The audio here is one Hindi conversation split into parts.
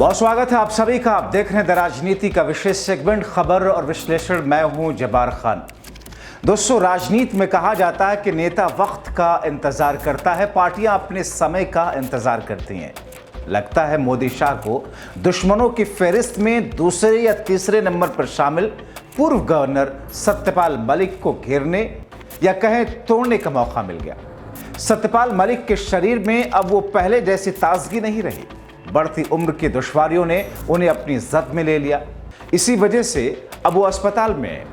बहुत स्वागत है आप सभी का। आप देख रहे हैं द राजनीति का विशेष सेगमेंट खबर और विश्लेषण। मैं हूं जब्बार खान। दोस्तों, राजनीति में कहा जाता है कि नेता वक्त का इंतजार करता है, पार्टियां अपने समय का इंतजार करती हैं। लगता है मोदी शाह को दुश्मनों की फहरिस्त में दूसरे या तीसरे नंबर पर शामिल पूर्व गवर्नर सत्यपाल मलिक को घेरने या कहें तोड़ने का मौका मिल गया। सत्यपाल मलिक के शरीर में अब वो पहले जैसी ताजगी नहीं रही। बढ़ती उम्र की दुश्वारियों ने उन्हें अपनी जद में ले लिया। इसी वजह से अब वो अस्पताल में है।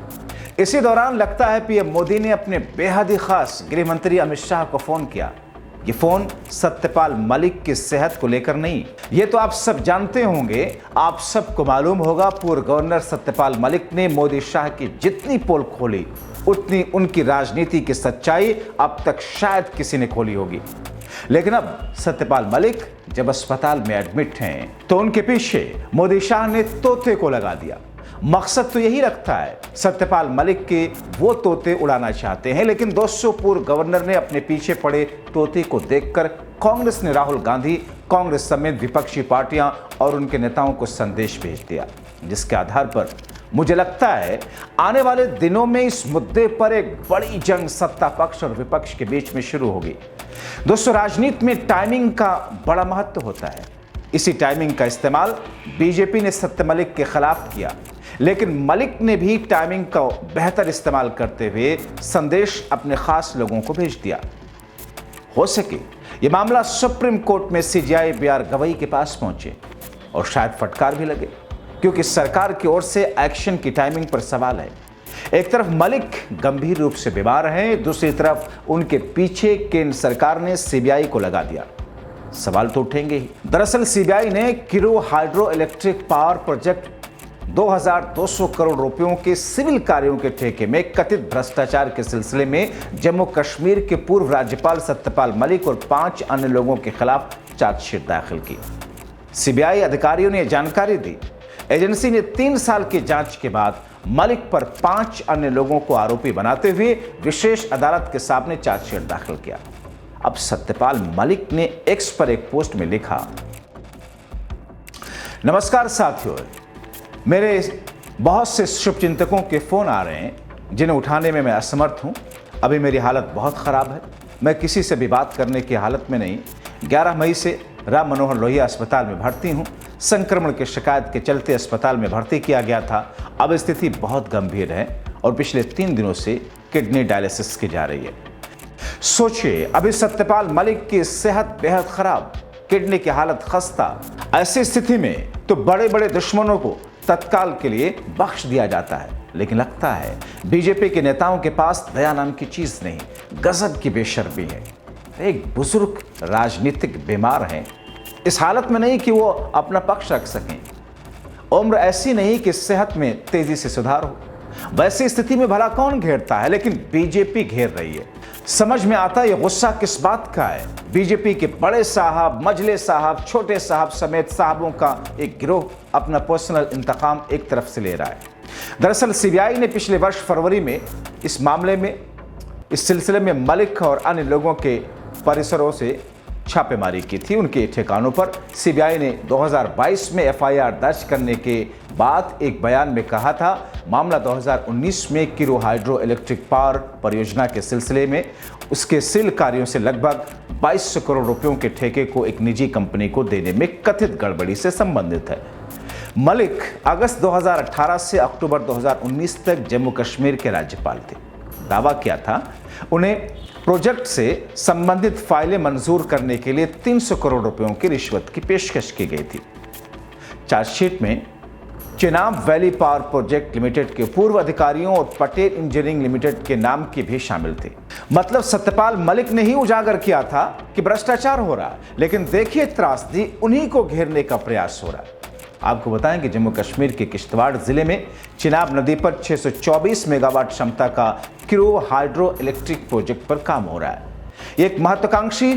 इसी दौरान लगता है पीएम मोदी ने अपने बेहद ही खास गृह मंत्री अमित शाह को फोन किया। ये फोन सत्यपाल मलिक की सेहत को लेकर नहीं, ये तो आप सब जानते होंगे। आप सबको मालूम होगा, पूर्व गवर्नर सत्यपाल मलिक ने मोदी शाह की जितनी पोल खोली उतनी उनकी राजनीति की सच्चाई अब तक शायद किसी ने खोली होगी। लेकिन अब सत्यपाल मलिक जब अस्पताल में एडमिट हैं तो उनके पीछे मोदी शाह ने तोते को लगा दिया। मकसद तो यही रखता है, सत्यपाल मलिक के वो तोते उड़ाना चाहते हैं। लेकिन दोस्तों, पूर्व गवर्नर ने अपने पीछे पड़े तोते को देखकर कांग्रेस ने राहुल गांधी, कांग्रेस समेत विपक्षी पार्टियां और उनके नेताओं को संदेश भेज दिया, जिसके आधार पर मुझे लगता है आने वाले दिनों में इस मुद्दे पर एक बड़ी जंग सत्ता पक्ष और विपक्ष के बीच में शुरू होगी। दोस्तों, राजनीति में टाइमिंग का बड़ा महत्व होता है। इसी टाइमिंग का इस्तेमाल बीजेपी ने सत्य मलिक के खिलाफ किया, लेकिन मलिक ने भी टाइमिंग का बेहतर इस्तेमाल करते हुए संदेश अपने खास लोगों को भेज दिया। हो सके ये मामला सुप्रीम कोर्ट में सीजेआई बीआर गवई के पास पहुंचे और शायद फटकार भी लगे, क्योंकि सरकार की ओर से एक्शन की टाइमिंग पर सवाल है। एक तरफ मलिक गंभीर रूप से बीमार हैं, दूसरी तरफ उनके पीछे केंद्र सरकार ने सीबीआई को लगा दिया। सवाल तो उठेंगे ही। दरअसल सीबीआई ने Kiro hydro electric power project 2200 crore रुपयों के सिविल कार्यों के ठेके में कथित भ्रष्टाचार के सिलसिले में जम्मू कश्मीर के पूर्व राज्यपाल सत्यपाल मलिक और 5 अन्य लोगों के खिलाफ चार्जशीट दाखिल की। सीबीआई अधिकारियों ने जानकारी दी। एजेंसी ने 3 साल की जांच के बाद मलिक पर 5 अन्य लोगों को आरोपी बनाते हुए विशेष अदालत के सामने चार्जशीट दाखिल किया। अब सत्यपाल मलिक ने एक्स पर एक पोस्ट में लिखा, नमस्कार साथियों, मेरे बहुत से शुभचिंतकों के फोन आ रहे हैं जिन्हें उठाने में मैं असमर्थ हूं। अभी मेरी हालत बहुत खराब है, मैं किसी से भी बात करने की हालत में नहीं। 11 मई से राम मनोहर लोहिया अस्पताल में भर्ती हूं। संक्रमण की शिकायत के चलते अस्पताल में भर्ती किया गया था। अब स्थिति बहुत गंभीर है और पिछले 3 दिनों से किडनी डायलिसिस की जा रही है। सोचिए, अभी सत्यपाल मलिक की सेहत बेहद खराब, किडनी की हालत खस्ता। ऐसी स्थिति में तो बड़े बड़े दुश्मनों को तत्काल के लिए बख्श दिया जाता है, लेकिन लगता है बीजेपी के नेताओं के पास दया नाम की चीज नहीं, गजब की बेशर्मी है। एक बुजुर्ग राजनीतिक बीमार हैं, इस हालत में नहीं कि वो अपना पक्ष रख सकें। उम्र ऐसी नहीं कि सेहत में तेजी से सुधार हो। वैसी स्थिति में भला कौन घेरता है, लेकिन बीजेपी घेर रही है। समझ में आता है ये गुस्सा किस बात का है। बीजेपी के बड़े साहब, मजले साहब, छोटे साहब समेत साहबों का एक गिरोह अपना पर्सनल इंतकाम एक तरफ से ले रहा है। दरअसल सीबीआई ने पिछले वर्ष फरवरी में इस सिलसिले में मलिक और अन्य लोगों के परिसरों से छापेमारी की थी। उनके ठिकानों पर सीबीआई ने 2022 में एफआईआर दर्ज करने के बाद एक बयान में कहा था, मामला 2019 में किरो हाइड्रो इलेक्ट्रिक पावर परियोजना के सिलसिले में उसके सिविल कार्यों से लगभग 2200 करोड़ रुपयों के ठेके को एक निजी कंपनी को देने में कथित गड़बड़ी से संबंधित है। मलिक अगस्त 2018 से अक्टूबर 2019 तक जम्मू कश्मीर के राज्यपाल थे। दावा किया था उन्हें प्रोजेक्ट से संबंधित फाइलें मंजूर करने के लिए 300 करोड़ रुपयों की रिश्वत की पेशकश की गई थी। चार्जशीट में Chenab valley power project limited के पूर्व अधिकारियों और पटेल इंजीनियरिंग लिमिटेड के नाम के भी शामिल थे। मतलब सत्यपाल मलिक ने ही उजागर किया था कि भ्रष्टाचार हो रहा है, लेकिन देखिए त्रासदी उन्हीं को घेरने का प्रयास हो रहा है। आपको बताएं कि जम्मू कश्मीर के किश्तवाड़ जिले में चिनाब नदी पर 624 मेगावाट क्षमता का किरो हाइड्रो इलेक्ट्रिक प्रोजेक्ट पर काम हो रहा है। ये एक महत्वाकांक्षी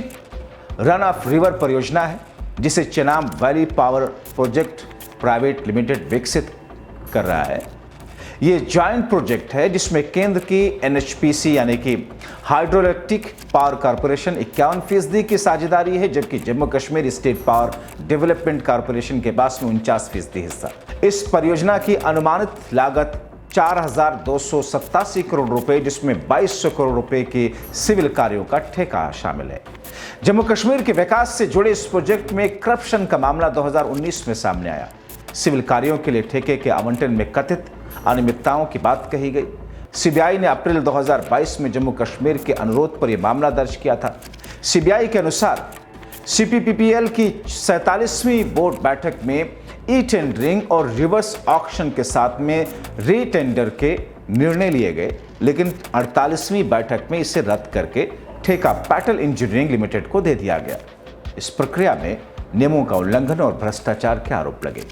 रन ऑफ रिवर परियोजना है, जिसे Chenab valley power project private limited विकसित कर रहा है। ये जॉइंट प्रोजेक्ट है जिसमें केंद्र की एनएचपीसी यानी कि हाइड्रोइलेक्ट्रिक पावर कॉरपोरेशन 51% की साझेदारी है, जबकि Jammu Kashmir state power development corporation के पास में 49% हिस्सा। इस परियोजना की अनुमानित लागत 4,287 करोड़ रुपए, जिसमें 2,200 करोड़ रुपए के सिविल कार्यों का ठेका शामिल है। जम्मू कश्मीर के विकास से जुड़े इस प्रोजेक्ट में करप्शन का मामला 2019 में सामने आया। सिविल कार्यों के लिए ठेके के आवंटन में कथित अनियमितताओं की बात कही गई। सीबीआई ने अप्रैल 2022 में जम्मू कश्मीर के अनुरोध पर यह मामला दर्ज किया था। सीबीआई के अनुसार सीपीपीपीएल की 47वीं बोर्ड बैठक में ई टेंडरिंग और रिवर्स ऑक्शन के साथ में रीटेंडर के निर्णय लिए गए, लेकिन 48वीं बैठक में इसे रद्द करके ठेका पैटल इंजीनियरिंग लिमिटेड को दे दिया गया। इस प्रक्रिया में नियमों का उल्लंघन और भ्रष्टाचार के आरोप लगे।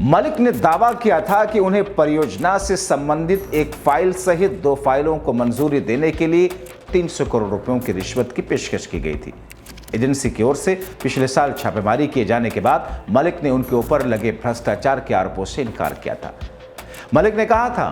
मलिक ने दावा किया था कि उन्हें परियोजना से संबंधित एक फाइल सहित 2 फाइलों को मंजूरी देने के लिए 300 करोड़ रुपयों की रिश्वत की पेशकश की गई थी। एजेंसी की ओर से पिछले साल छापेमारी किए जाने के बाद मलिक ने उनके ऊपर लगे भ्रष्टाचार के आरोपों से इनकार किया था। मलिक ने कहा था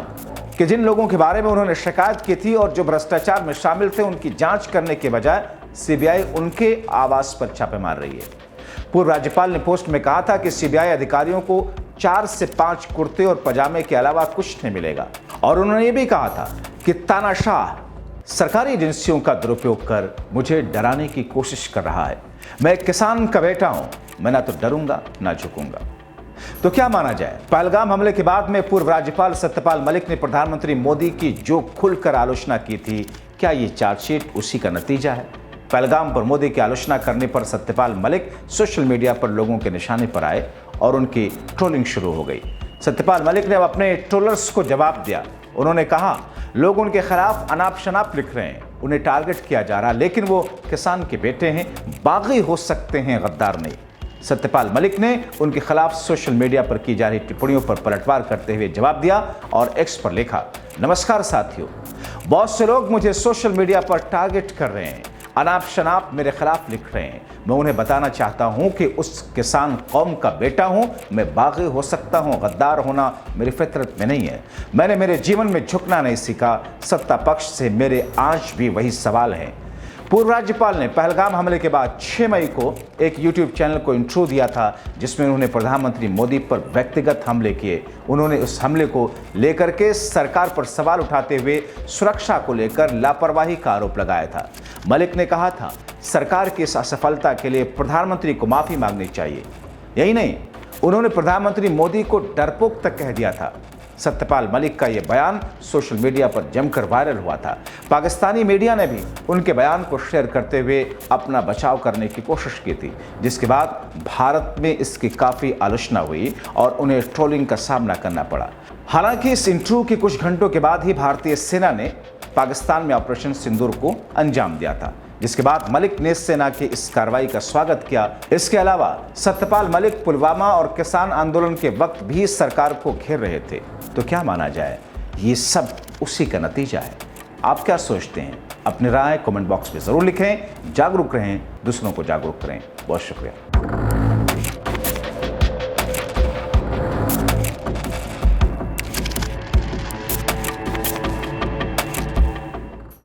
कि जिन लोगों के बारे में उन्होंने शिकायत की थी और जो भ्रष्टाचार में शामिल थे, उनकी जांच करने के बजाय सीबीआई उनके आवास पर छापे मार रही है। पूर्व राज्यपाल ने पोस्ट में कहा था कि सीबीआई अधिकारियों को 4 से 5 कुर्ते और पजामे के अलावा कुछ नहीं मिलेगा, और उन्होंने ये भी कहा था कि तानाशाह सरकारी एजेंसियों का दुरुपयोग कर मुझे डराने की कोशिश कर रहा है। मैं एक किसान का बेटा हूं, मैं ना तो डरूंगा ना झुकूंगा। तो क्या माना जाए? पहलगाम हमले के बाद में पूर्व राज्यपाल सत्यपाल मलिक ने प्रधानमंत्री मोदी की जो खुलकर आलोचना की थी, क्या ये चार्जशीट उसी का नतीजा है? पहलगाम पर मोदी की आलोचना करने पर सत्यपाल मलिक सोशल मीडिया पर लोगों के निशाने पर आए और उनकी ट्रोलिंग शुरू हो गई। सत्यपाल मलिक ने अब अपने ट्रोलर्स को जवाब दिया। उन्होंने कहा, लोग उनके खिलाफ अनाप शनाप लिख रहे हैं, उन्हें टारगेट किया जा रहा, लेकिन वो किसान के बेटे हैं, बागी हो सकते हैं, गद्दार नहीं। सत्यपाल मलिक ने उनके खिलाफ सोशल मीडिया पर की जा रही टिप्पणियों पर पलटवार करते हुए जवाब दिया और एक्स पर लिखा, नमस्कार साथियों, बहुत से लोग मुझे सोशल मीडिया पर टारगेट कर रहे हैं, अनाप शनाप मेरे खिलाफ लिख रहे हैं। मैं उन्हें बताना चाहता हूं कि उस किसान कौम का बेटा हूं, मैं बागी हो सकता हूं, गद्दार होना मेरी फितरत में नहीं है। मैंने मेरे जीवन में झुकना नहीं सीखा। सत्ता पक्ष से मेरे आज भी वही सवाल हैं। पूर्व राज्यपाल ने पहलगाम हमले के बाद 6 मई को एक यूट्यूब चैनल को इंट्रो दिया था, जिसमें उन्होंने प्रधानमंत्री मोदी पर व्यक्तिगत हमले किए। उन्होंने उस हमले को लेकर के सरकार पर सवाल उठाते हुए सुरक्षा को लेकर लापरवाही का आरोप लगाया था। मलिक ने कहा था, सरकार की इस असफलता के लिए प्रधानमंत्री को माफी मांगनी चाहिए। यही नहीं, उन्होंने प्रधानमंत्री मोदी को डरपोक तक कह दिया था। सत्यपाल मलिक का यह बयान सोशल मीडिया पर जमकर वायरल हुआ था। पाकिस्तानी मीडिया ने भी उनके बयान को शेयर करते हुए अपना बचाव करने की कोशिश की थी, जिसके बाद भारत में इसकी काफ़ी आलोचना हुई और उन्हें ट्रोलिंग का सामना करना पड़ा। हालांकि इस इंटरव्यू के कुछ घंटों के बाद ही भारतीय सेना ने पाकिस्तान में ऑपरेशन सिंदूर को अंजाम दिया था, जिसके बाद मलिक ने सेना की इस कार्रवाई का स्वागत किया। इसके अलावा सत्यपाल मलिक पुलवामा और किसान आंदोलन के वक्त भी सरकार को घेर रहे थे। तो क्या माना जाए? ये सब उसी का नतीजा है। आप क्या सोचते हैं? अपनी राय कमेंट बॉक्स में जरूर लिखें। जागरूक रहें, दूसरों को जागरूक करें। बहुत शुक्रिया।